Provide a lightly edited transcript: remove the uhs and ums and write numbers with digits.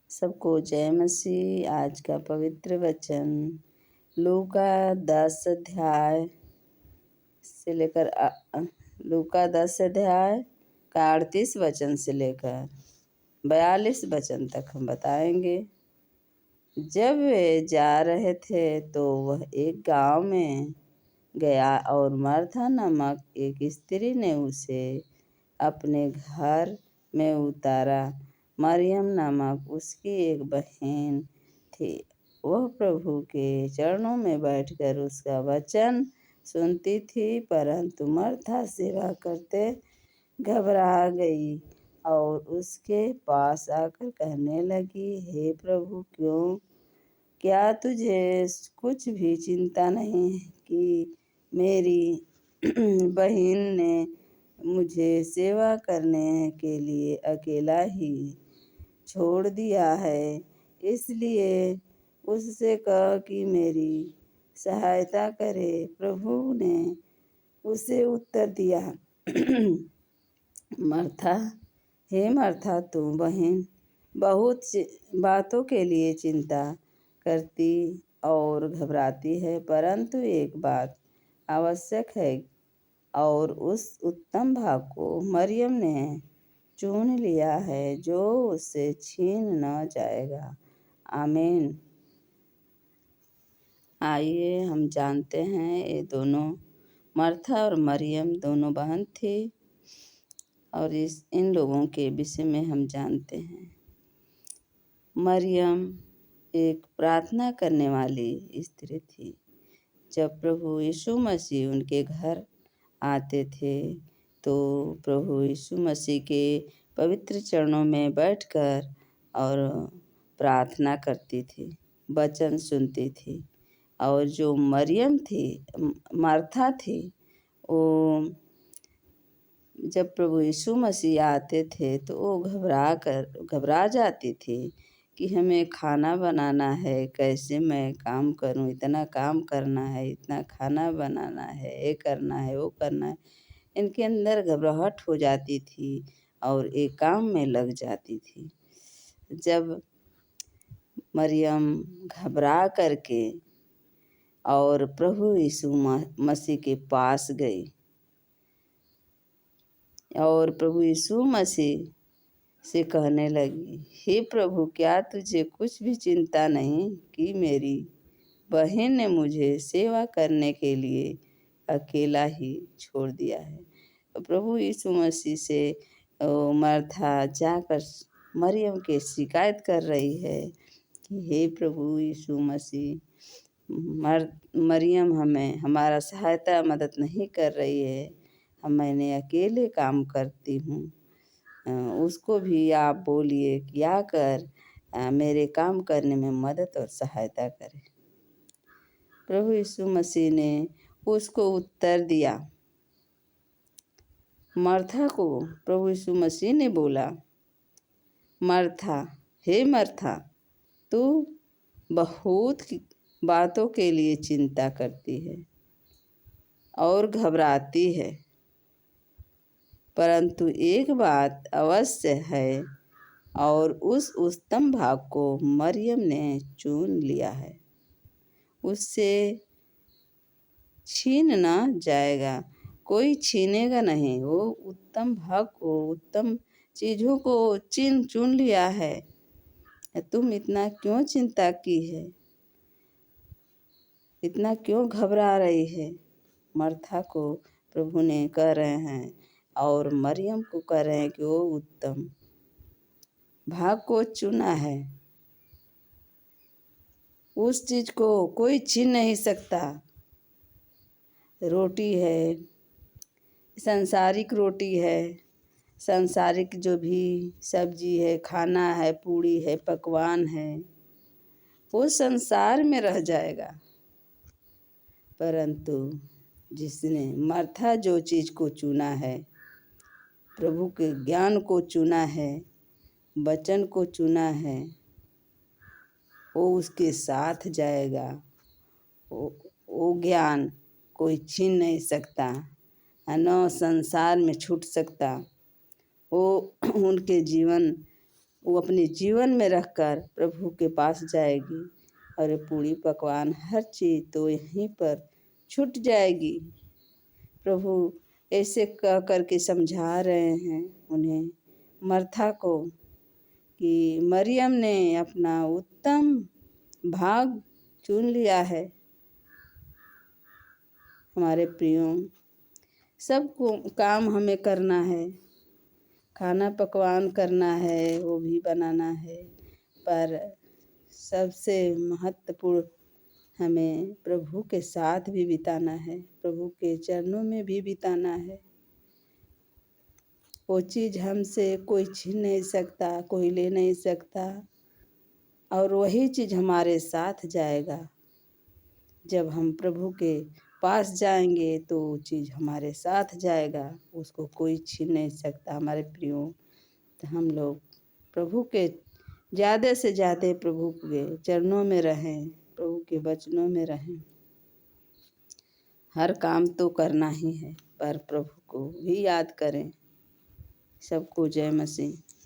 सबको जय मसीह। आज का पवित्र वचन लूका 10 अध्याय से लेकर लूका 10 अध्याय का 38 वचन से लेकर 42 वचन तक हम बताएंगे। जब वे जा रहे थे तो वह एक गांव में गया और मार्था नामक एक स्त्री ने उसे अपने घर में उतारा। मरियम नामक उसकी एक बहन थी। वह प्रभु के चरणों में बैठकर उसका वचन सुनती थी, परंतु मार्था सेवा करते घबरा गई और उसके पास आकर कहने लगी, हे प्रभु, क्या तुझे कुछ भी चिंता नहीं कि मेरी बहन ने मुझे सेवा करने के लिए अकेला ही छोड़ दिया है? इसलिए उससे कह कि मेरी सहायता करे। प्रभु ने उसे उत्तर दिया, मार्था, हे मार्था, तू बहन बहुत बातों के लिए चिंता करती और घबराती है, परंतु एक बात आवश्यक है और उस उत्तम भाग को मरियम ने चुन लिया है जो उससे छीन न जाएगा। आमीन। आइए हम जानते हैं, ये दोनों मार्था और मरियम दोनों बहन थी और इन लोगों के विषय में हम जानते हैं। मरियम एक प्रार्थना करने वाली स्त्री थी। जब प्रभु यीशु मसीह उनके घर आते थे तो प्रभु यीशु मसीह के पवित्र चरणों में बैठकर और प्रार्थना करती थी, वचन सुनती थी। और जो मरियम थी, मार्था थी, वो जब प्रभु यीशु मसीह आते थे तो वो घबरा जाती थी कि हमें खाना बनाना है, कैसे मैं काम करूं, इतना काम करना है, इतना खाना बनाना है, ये करना है, वो करना है। इनके अंदर घबराहट हो जाती थी और एक काम में लग जाती थी। जब मरियम घबरा करके और प्रभु यीशु मसीह के पास गई और प्रभु यीशु मसीह से कहने लगी, हे प्रभु, क्या तुझे कुछ भी चिंता नहीं कि मेरी बहन ने मुझे सेवा करने के लिए अकेला ही छोड़ दिया है? प्रभु यीशु मसीह से मार्था जाकर मरियम के शिकायत कर रही है कि हे प्रभु यीशु मसीह, मरियम हमारा सहायता मदद नहीं कर रही है। मैंने अकेले काम करती हूँ, उसको भी आप बोलिए कि आकर मेरे काम करने में मदद और सहायता करे। प्रभु यीशु मसीह ने उसको उत्तर दिया। मार्था को प्रभु यीशु मसीह ने बोला, मार्था, हे मार्था, तू बहुत बातों के लिए चिंता करती है और घबराती है, परंतु एक बात अवश्य है और उस उत्तम भाग को मरियम ने चुन लिया है, उससे छीन ना जाएगा, कोई छीनेगा नहीं। वो उत्तम भाग को, उत्तम चीज़ों को चुन लिया है। तुम इतना क्यों चिंता की है, इतना क्यों घबरा रही है? मार्था को प्रभु ने कह रहे हैं और मरियम को कह रहे हैं कि वो उत्तम भाग को चुना है, उस चीज को कोई छीन नहीं सकता। रोटी है, सांसारिक रोटी है, सांसारिक जो भी सब्जी है, खाना है, पूड़ी है, पकवान है, वो संसार में रह जाएगा, परंतु जिसने मार्था जो चीज़ को चुना है, प्रभु के ज्ञान को चुना है, वचन को चुना है, वो उसके साथ जाएगा। वो ज्ञान कोई छीन नहीं सकता, न संसार में छूट सकता। वो उनके जीवन, वो अपने जीवन में रखकर प्रभु के पास जाएगी और ये पूड़ी पकवान हर चीज़ तो यहीं पर छूट जाएगी। प्रभु ऐसे कह कर के समझा रहे हैं उन्हें, मर्था को, कि मरियम ने अपना उत्तम भाग चुन लिया है। हमारे प्रियो, सब काम हमें करना है, खाना पकवान करना है, वो भी बनाना है, पर सबसे महत्वपूर्ण हमें प्रभु के साथ भी बिताना है, प्रभु के चरणों में भी बिताना है। वो चीज़ हमसे कोई छीन नहीं सकता, कोई ले नहीं सकता, और वही चीज़ हमारे साथ जाएगा। जब हम प्रभु के पास जाएंगे तो वो चीज़ हमारे साथ जाएगा, उसको कोई छीन नहीं सकता। हमारे प्रियो, तो हम लोग प्रभु के ज़्यादा से ज़्यादा प्रभु के चरणों में रहें, प्रभु के वचनों में रहें। हर काम तो करना ही है, पर प्रभु को भी याद करें। सबको जय मसीह।